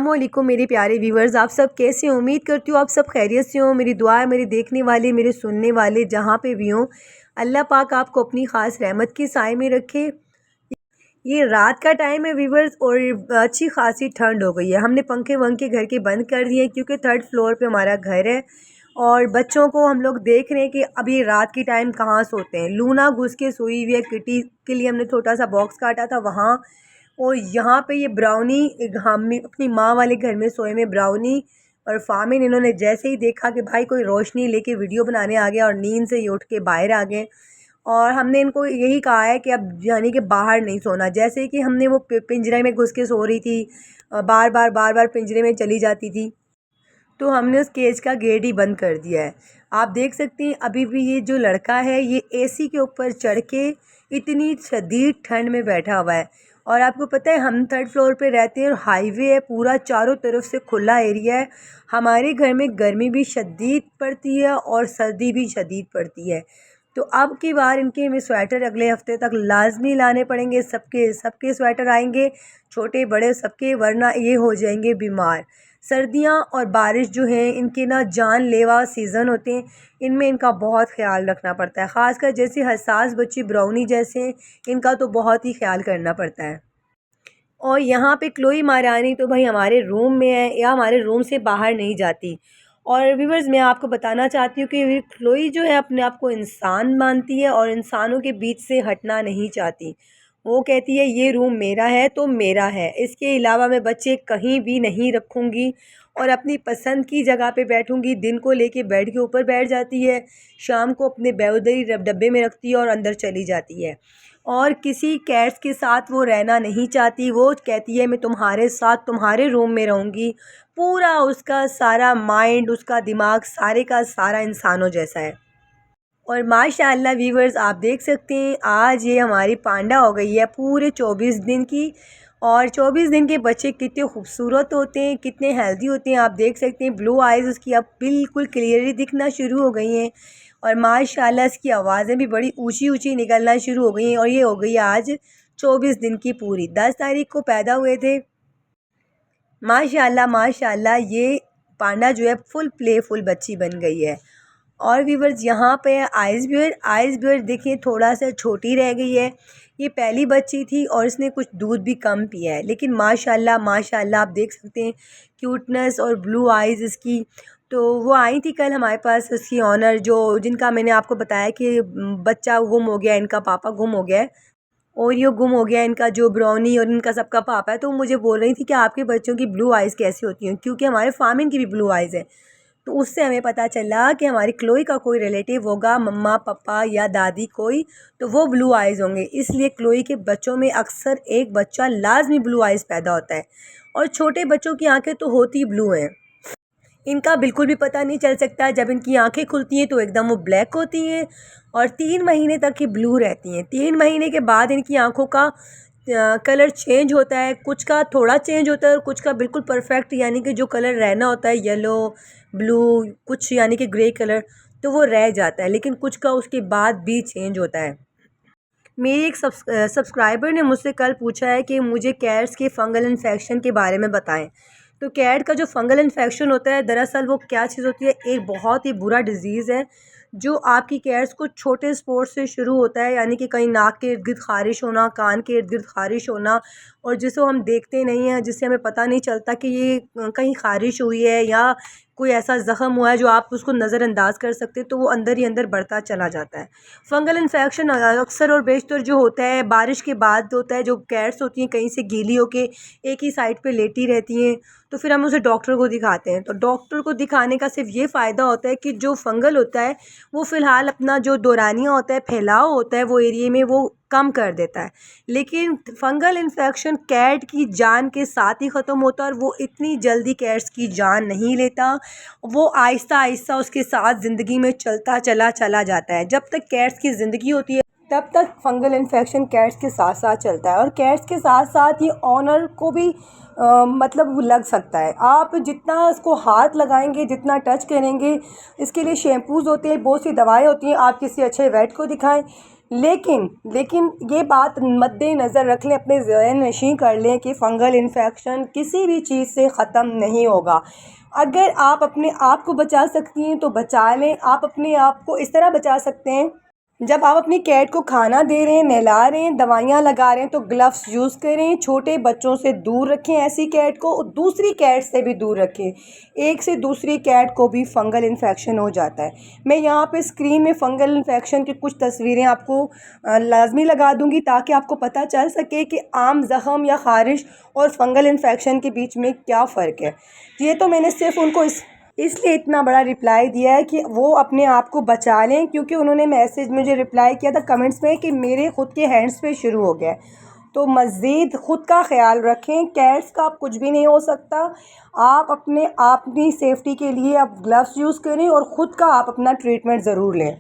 अस्सलामुअलैकुम मेरे प्यारे व्यूवर्स, आप सब कैसे हो? उम्मीद करती हूँ आप सब खैरियत से हो। मेरी दुआ है मेरे देखने वाले, मेरे सुनने वाले जहाँ पे भी हों, अल्लाह पाक आपको अपनी ख़ास रहमत के साए में रखे। ये रात का टाइम है व्यूवर्स और अच्छी खासी ठंड हो गई है। हमने पंखे वंखे घर के बंद कर दिए क्योंकि थर्ड फ्लोर पे हमारा घर है और बच्चों को हम लोग देख रहे हैं कि अभी रात की टाइम कहाँ सोते हैं। लूना घुस के सोई हुई है। किटी के लिए हमने छोटा सा बॉक्स काटा था वहाँ, और यहाँ पे ये ब्राउनी हम अपनी माँ वाले घर में सोए में ब्राउनी और फामिन, इन्होंने जैसे ही देखा कि भाई कोई रोशनी लेके वीडियो बनाने आ गया और नींद से ही उठ के बाहर आ गए। और हमने इनको यही कहा है कि अब यानी कि बाहर नहीं सोना। जैसे कि हमने वो पिंजरे में घुस के सो रही थी, बार बार पिंजरे में चली जाती थी, तो हमने उस केज का गेट ही बंद कर दिया है। आप देख सकते हैं अभी भी ये जो लड़का है ये एसी के ऊपर चढ़ के इतनी शदीद ठंड में बैठा हुआ है। और आपको पता है हम थर्ड फ्लोर पे रहते हैं और हाईवे है, पूरा चारों तरफ से खुला एरिया है। हमारे घर में गर्मी भी शदीद पड़ती है और सर्दी भी शदीद पड़ती है। तो अब की बार इनके हमें स्वेटर अगले हफ्ते तक लाजमी लाने पड़ेंगे। सबके सबके स्वेटर आएंगे, छोटे बड़े सबके, वरना ये हो जाएंगे बीमार। सर्दियाँ और बारिश जो हैं इनके ना जानलेवा सीज़न होते हैं, इनमें इनका बहुत ख्याल रखना पड़ता है। ख़ासकर जैसे हसास बच्चे ब्राउनी जैसे हैं, इनका तो बहुत ही ख्याल करना पड़ता है। और यहाँ पे क्लोई महारानी तो भाई हमारे रूम में है या हमारे रूम से बाहर नहीं जाती। और व्यूवर्स मैं आपको बताना चाहती हूँ कि क्लोई जो है अपने आप को इंसान मानती है और इंसानों के बीच से हटना नहीं चाहती। वो कहती है ये रूम मेरा है तो मेरा है, इसके अलावा मैं बच्चे कहीं भी नहीं रखूँगी और अपनी पसंद की जगह पे बैठूँगी। दिन को लेके बेड के ऊपर बैठ जाती है, शाम को अपने बेउदरी डब्बे में रखती है और अंदर चली जाती है। और किसी कैट्स के साथ वो रहना नहीं चाहती। वो कहती है मैं तुम्हारे साथ तुम्हारे रूम में रहूँगी। पूरा उसका सारा माइंड, उसका दिमाग सारे का सारा इंसानों जैसा है। और माशाअल्लाह व्यूवर्स आप देख सकते हैं आज ये हमारी पांडा हो गई है पूरे 24 दिन की। और 24 दिन के बच्चे कितने खूबसूरत होते हैं, कितने हेल्दी होते हैं। आप देख सकते हैं ब्लू आइज़ उसकी अब बिल्कुल क्लियरली दिखना शुरू हो गई हैं और माशाल्लाह इसकी आवाज़ें भी बड़ी ऊंची ऊंची निकलना शुरू हो गई हैं। और ये हो गई आज 24 दिन की पूरी। 10 तारीख को पैदा हुए थे। माशाल्लाह माशाल्लाह ये पांडा जो है फुल प्लेफुल बच्ची बन गई है। और व्यूवर्स यहाँ पे आइस बियर देखिए थोड़ा सा छोटी रह गई है। ये पहली बच्ची थी और इसने कुछ दूध भी कम पिया है, लेकिन माशाल्लाह माशाल्लाह आप देख सकते हैं क्यूटनेस और ब्लू आइज़ इसकी। तो वो आई थी कल हमारे पास उसकी ऑनर, जो जिनका मैंने आपको बताया कि बच्चा गुम हो गया, इनका पापा गुम हो गया है और ये गुम हो गया इनका जो ब्राउनी और इनका सबका पापा है। तो मुझे बोल रही थी कि आपके बच्चों की ब्लू आइज़ कैसी होती हैं, क्योंकि हमारे फामिन की भी ब्लू आइज़ है। तो उससे हमें पता चला कि हमारी क्लोई का कोई रिलेटिव होगा, मम्मा पापा या दादी कोई, तो वो ब्लू आइज़ होंगे। इसलिए क्लोई के बच्चों में अक्सर एक बच्चा लाजमी ब्लू आइज़ पैदा होता है। और छोटे बच्चों की आंखें तो होती ब्लू हैं, इनका बिल्कुल भी पता नहीं चल सकता। जब इनकी आंखें खुलती हैं तो एकदम वो ब्लैक होती हैं और 3 महीने तक ये ब्लू रहती हैं। 3 महीने के बाद इनकी आंखों का कलर चेंज होता है, कुछ का थोड़ा चेंज होता है और कुछ का बिल्कुल परफेक्ट, यानी कि जो कलर रहना होता है येलो ब्लू कुछ यानी कि ग्रे कलर, तो वो रह जाता है, लेकिन कुछ का उसके बाद भी चेंज होता है। मेरी एक सब्सक्राइबर ने मुझसे कल पूछा है कि मुझे कैट्स के फंगल इन्फेक्शन के बारे में बताएं। तो कैट का जो फंगल इन्फेक्शन होता है दरअसल वो क्या चीज़ होती है, एक बहुत ही बुरा डिज़ीज़ है जो आपकी कैट्स को छोटे स्पॉट से शुरू होता है, यानी कि कहीं नाक के इर्द गिर्द ख़ारिश होना, कान के इर्द गिर्द ख़ारिश होना, और जिसको हम देखते नहीं हैं, जिससे हमें पता नहीं चलता कि ये कहीं ख़ारिश हुई है या कोई ऐसा ज़ख़म हुआ है जो आप उसको नज़रअंदाज कर सकते, तो वो अंदर ही अंदर बढ़ता चला जाता है। फंगल इन्फेक्शन अक्सर और बेशतर जो होता है बारिश के बाद होता है। जो कैट्स होती हैं कहीं से गीली होके एक ही साइड पे लेटी रहती हैं, तो फिर हम उसे डॉक्टर को दिखाते हैं। तो डॉक्टर को दिखाने का सिर्फ ये फ़ायदा होता है कि जो फंगल होता है वो फ़िलहाल अपना जो दौरानिया होता है, फैलाव होता है वो एरिए में, वो कम कर देता है। लेकिन फंगल इन्फेक्शन कैट की जान के साथ ही ख़त्म होता है और वो इतनी जल्दी कैट्स की जान नहीं लेता, वो आहिस्ता आहिस्ता उसके साथ ज़िंदगी में चलता चला जाता है। जब तक कैट्स की ज़िंदगी होती है तब तक फंगल इन्फेक्शन कैट्स के साथ साथ चलता है और कैट्स के साथ साथ ये ऑनर को भी मतलब लग सकता है। आप जितना इसको हाथ लगाएंगे, जितना टच करेंगे, इसके लिए शैम्पूज़ होते हैं, बहुत सी दवाएं होती हैं। आप किसी अच्छे वेट को दिखाएं। लेकिन लेकिन ये बात मद्देनज़र रख लें, अपने ज़हन नशीं कर लें कि फ़ंगल इन्फेक्शन किसी भी चीज़ से ख़त्म नहीं होगा। अगर आप अपने आप को बचा सकती हैं तो बचा लें। आप अपने आप को इस तरह बचा सकते हैं, जब आप अपनी कैट को खाना दे रहे हैं, नहला रहे हैं, दवाइयाँ लगा रहे हैं, तो ग्लव्स यूज़ करें। छोटे बच्चों से दूर रखें ऐसी कैट को, और दूसरी कैट से भी दूर रखें। एक से दूसरी कैट को भी फ़ंगल इन्फेक्शन हो जाता है। मैं यहाँ पे स्क्रीन में फ़ंगल इन्फेक्शन की कुछ तस्वीरें आपको लाजमी लगा दूँगी, ताकि आपको पता चल सके कि आम ज़ख़म या ख़ारिश और फ़ंगल इन्फेक्शन के बीच में क्या फ़र्क है। ये तो मैंने सिर्फ़ उनको इसलिए इतना बड़ा रिप्लाई दिया है कि वो अपने आप को बचा लें, क्योंकि उन्होंने मैसेज मुझे रिप्लाई किया था कमेंट्स में कि मेरे ख़ुद के हैंड्स पे शुरू हो गया है। तो मज़ीद ख़ुद का ख़्याल रखें। कैट्स का आप कुछ भी नहीं हो सकता। आप अपनी सेफ़्टी के लिए आप ग्लव्स यूज़ करें, और ख़ुद का आप अपना ट्रीटमेंट ज़रूर लें,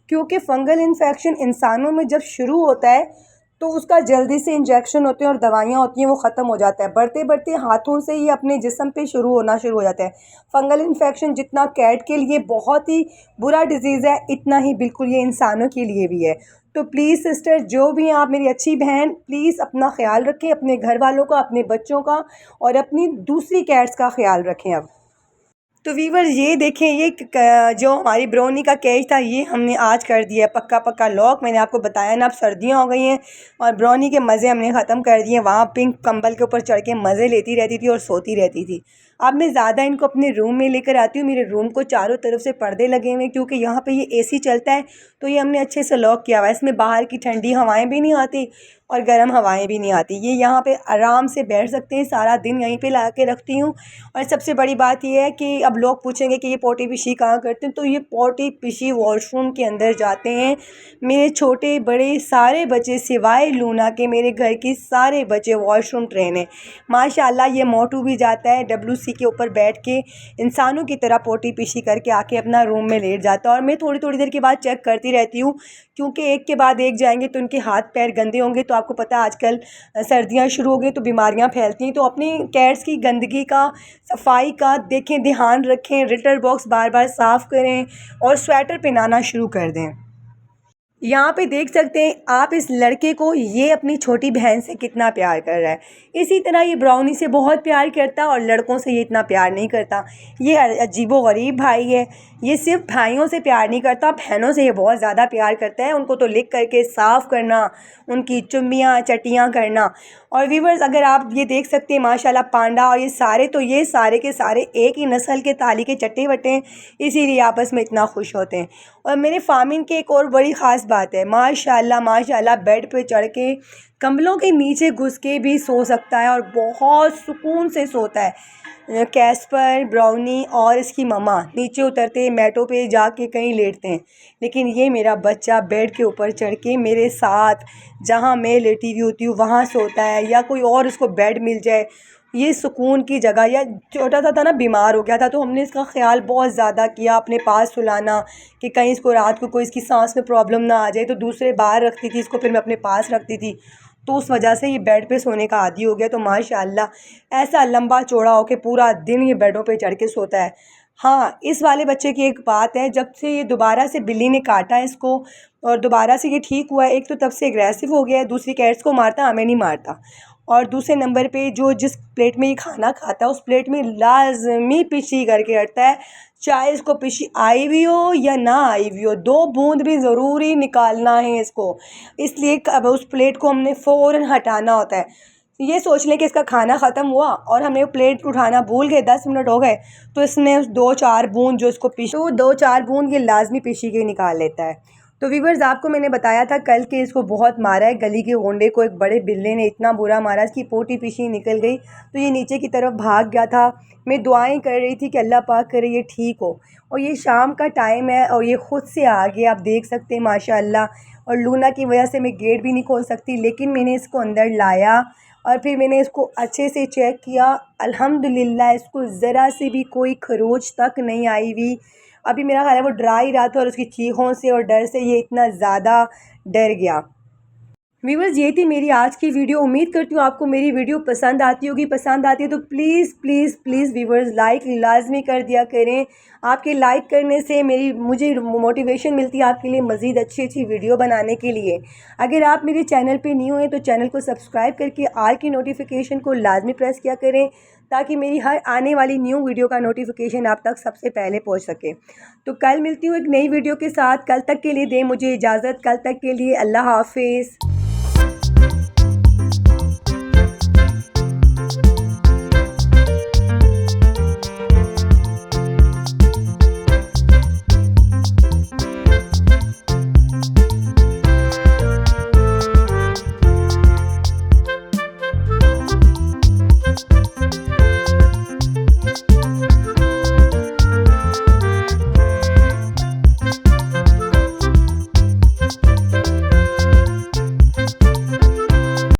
क्योंकि फ़ंगल इन्फेक्शन इंसानों में जब शुरू होता है तो उसका जल्दी से इंजेक्शन होते हैं और दवाइयाँ होती हैं, वो ख़त्म हो जाता है। बढ़ते बढ़ते हाथों से ही अपने जिस्म पे शुरू हो जाता है। फ़ंगल इन्फेक्शन जितना कैट के लिए बहुत ही बुरा डिज़ीज़ है, इतना ही बिल्कुल ये इंसानों के लिए भी है। तो प्लीज़ सिस्टर, जो भी हैं आप, मेरी अच्छी बहन, प्लीज़ अपना ख़्याल रखें, अपने घर वालों का, अपने बच्चों का, और अपनी दूसरी कैट्स का ख़्याल रखें। अब तो वीवर ये देखें, ये जो हमारी ब्राउनी का केज था, ये हमने आज कर दिया पक्का पक्का लॉक। मैंने आपको बताया ना, अब सर्दियाँ हो गई हैं और ब्राउनी के मज़े हमने ख़त्म कर दिए। वहाँ पिंक कंबल के ऊपर चढ़ के मज़े लेती रहती थी और सोती रहती थी। अब मैं ज़्यादा इनको अपने रूम में लेकर आती हूँ। मेरे रूम को चारों तरफ से पर्दे लगे हुए हैं, क्योंकि यहाँ पे ये एसी चलता है, तो ये हमने अच्छे से लॉक किया हुआ है। इसमें बाहर की ठंडी हवाएं भी नहीं आती और गर्म हवाएं भी नहीं आती। ये यहाँ पे आराम से बैठ सकते हैं। सारा दिन यहीं पे ला के रखती हूँ। और सबसे बड़ी बात ये है कि अब लोग पूछेंगे कि ये पोटी पिशी कहाँ करते हैं, तो ये पोटी पिशी वॉशरूम के अंदर जाते हैं। मेरे छोटे बड़े सारे बच्चे, सिवाय लूना के, मेरे घर की सारे बच्चे वॉशरूम ट्रेन है माशाल्लाह। ये मोटू भी जाता है WC के ऊपर बैठ के इंसानों की तरह पोटी पिशी करके आके अपना रूम में लेट जाता है। और मैं थोड़ी थोड़ी देर के बाद चेक करती रहती हूँ, क्योंकि एक के बाद एक जाएंगे तो उनके हाथ पैर गंदे होंगे। तो आपको पता है आजकल सर्दियाँ शुरू हो गई तो बीमारियाँ फैलती हैं। तो अपनी कैट्स की गंदगी का, सफाई का देखें, ध्यान रखें। लिटर बॉक्स बार बार साफ़ करें और स्वेटर पहनाना शुरू कर दें। यहाँ पे देख सकते हैं आप इस लड़के को, ये अपनी छोटी बहन से कितना प्यार कर रहा है। इसी तरह ये ब्राउनी से बहुत प्यार करता है और लड़कों से ये इतना प्यार नहीं करता। ये अजीबोगरीब भाई है। ये सिर्फ भाइयों से प्यार नहीं करता, बहनों से ये बहुत ज़्यादा प्यार करता है। उनको तो लिख करके साफ़ करना, उनकी चुम्मियाँ चटियाँ करना। और व्यूवर्स, अगर आप ये देख सकते हैं माशाल्लाह पांडा और ये सारे के सारे एक ही नस्ल के ताली के चट्टे बट्टे हैं, इसीलिए आपस में इतना खुश होते हैं। और मेरे फार्मिंग की एक और बड़ी ख़ास बात है, माशाल्लाह माशाल्लाह बेड पे चढ़ के कंबलों के नीचे घुस के भी सो सकता है और बहुत सुकून से सोता है। कैस्पर, ब्राउनी और इसकी मम्मा नीचे उतरते मैटों पे जाके कहीं लेटते हैं, लेकिन ये मेरा बच्चा बेड के ऊपर चढ़ के मेरे साथ, जहाँ मैं लेटी हुई होती हूँ वहाँ सोता है, या कोई और उसको बेड मिल जाए, ये सुकून की जगह। या छोटा सा था ना, बीमार हो गया था, तो हमने इसका ख्याल बहुत ज़्यादा किया, अपने पास सुलाना कि कहीं इसको रात को कोई इसकी सांस में प्रॉब्लम ना आ जाए। तो दूसरे बाहर रखती थी इसको, फिर मैं अपने पास रखती थी, तो उस वजह से ये बेड पे सोने का आदी हो गया। तो माशाल्लाह ऐसा लंबा चौड़ा हो के पूरा दिन ये बेडों पे चढ़ के सोता है। हाँ, इस वाले बच्चे की एक बात है, जब से ये दोबारा से बिल्ली ने काटा है इसको और दोबारा से ये ठीक हुआ है, एक तो तब से एग्रेसिव हो गया है, दूसरी कैट्स को मारता, हमें नहीं मारता। और दूसरे नंबर पे जो जिस प्लेट में ये खाना खाता है, उस प्लेट में लाजमी पिशी करके हटता है, चाहे इसको पिशी आई भी हो या ना आई भी हो, 2 बूंद भी ज़रूरी निकालना है इसको। इसलिए अब उस प्लेट को हमने फ़ौरन हटाना होता है। ये सोच लें कि इसका खाना ख़त्म हुआ और हमें प्लेट उठाना भूल गए, 10 मिनट हो गए, तो इसने उस 2-4 बूंद जो इसको पिशी, तो 2-4 बूंद ये लाजमी पिशी के निकाल लेता है। तो व्यूवर्स, आपको मैंने बताया था कल के इसको बहुत मारा है। गली के गोंडे को एक बड़े बिल्ले ने इतना बुरा मारा, इसकी पोटी पिशी निकल गई, तो ये नीचे की तरफ भाग गया था। मैं दुआएं कर रही थी कि अल्लाह पाक करे ये ठीक हो। और ये शाम का टाइम है और ये ख़ुद से आ गया, आप देख सकते हैं माशाअल्लाह। और लूना की वजह से मैं गेट भी नहीं खोल सकती, लेकिन मैंने इसको अंदर लाया और फिर मैंने इसको अच्छे से चेक किया। अल्हम्दुलिल्लाह इसको ज़रा से भी कोई खरोच तक नहीं आई हुई। अभी मेरा ख्याल है वो डरा ही रहा था और उसकी चीखों से और डर से ये इतना ज़्यादा डर गया। व्यूअर्स, ये थी मेरी आज की वीडियो। उम्मीद करती हूँ आपको मेरी वीडियो पसंद आती होगी। पसंद आती है तो please please please viewers like लाजमी कर दिया करें। आपके लाइक करने से मुझे मोटिवेशन मिलती है आपके लिए मज़ीद अच्छी अच्छी वीडियो बनाने के लिए। अगर आप मेरे चैनल पे न्यू हैं तो चैनल को सब्सक्राइब करके आल की नोटिफिकेशन को लाजमी प्रेस किया करें, ताकि मेरी हर आने वाली न्यू वीडियो का नोटिफिकेशन आप तक सबसे पहले पहुंच सके। तो कल मिलती हूँ एक नई वीडियो के साथ। कल तक के लिए दें मुझे इजाज़त। कल तक के लिए अल्लाह हाफिज़।